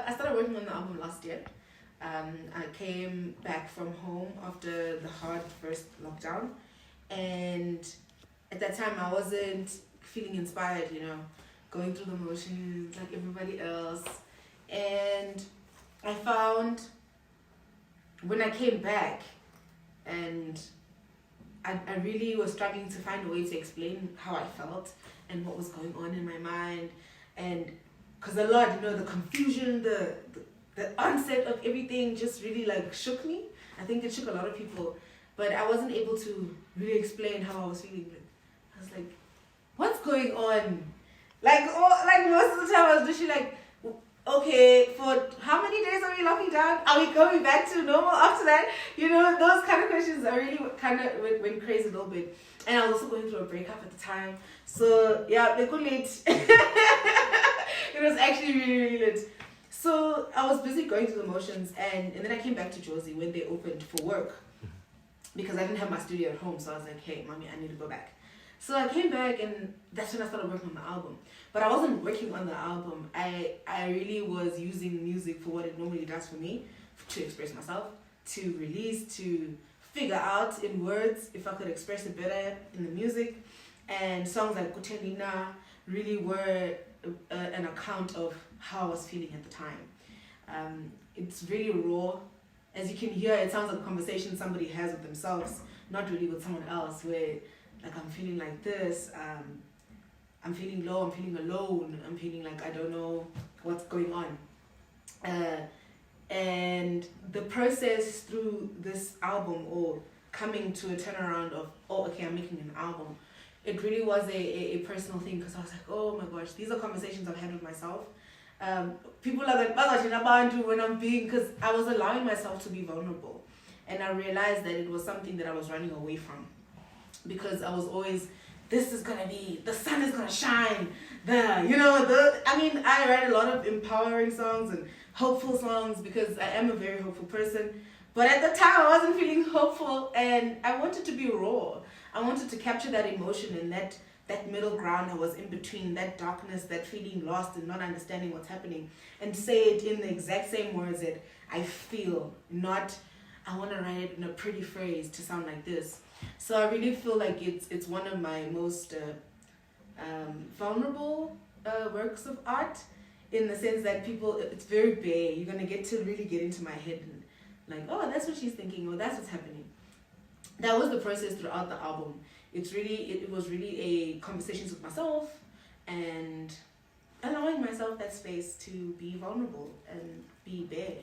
I started working on the album last year. I came back from home after the hard first lockdown, and at that time I wasn't feeling inspired, going through the motions like everybody else. And I found when I came back, and I really was struggling to find a way to explain how I felt and what was going on in my mind. And because a lot, the confusion, the onset of everything just really like shook me. I think it shook a lot of people, but I wasn't able to really explain how I was feeling. I was like, what's going on? Like most of the time I was literally like, okay, for how many days are we locking down? Are we going back to normal after that? Those kind of questions are really kind of went crazy a little bit. And I was also going through a breakup at the time. So yeah, they could lit. It was actually really, really lit. So I was busy going through the motions, and then I came back to Josie when they opened for work because I didn't have my studio at home. So I was like, hey, mommy, I need to go back. So I came back, and that's when I started working on the album. But I wasn't working on the album. I really was using music for what it normally does for me, to express myself, to release, to figure out in words if I could express it better in the music. And songs like Kutelina really were an account of how I was feeling at the time. It's really raw. As you can hear, it sounds like a conversation somebody has with themselves, not really with someone else, where like I'm feeling like this, I'm feeling low, I'm feeling alone, I'm feeling like I don't know what's going on. And the process through this album, or coming to a turnaround of, oh, okay, I'm making an album, it really was a personal thing, because I was like, oh my gosh, these are conversations I've had with myself. People are like, when I'm being, because I was allowing myself to be vulnerable. And I realized that it was something that I was running away from, because I was always, this is gonna be, the sun is gonna shine, I write a lot of empowering songs and hopeful songs because I am a very hopeful person. But at the time I wasn't feeling hopeful, and I wanted to be raw. I wanted to capture that emotion and that middle ground I was in between, that darkness, that feeling lost and not understanding what's happening, and say it in the exact same words that I feel, not I want to write it in a pretty phrase to sound like this. So I really feel like it's one of my most vulnerable works of art, in the sense that it's very bare. You're going to get to really get into my head and like, oh, that's what she's thinking, or that's what's happening. That was the process throughout the album. It was really a conversations with myself, and allowing myself that space to be vulnerable and be bare.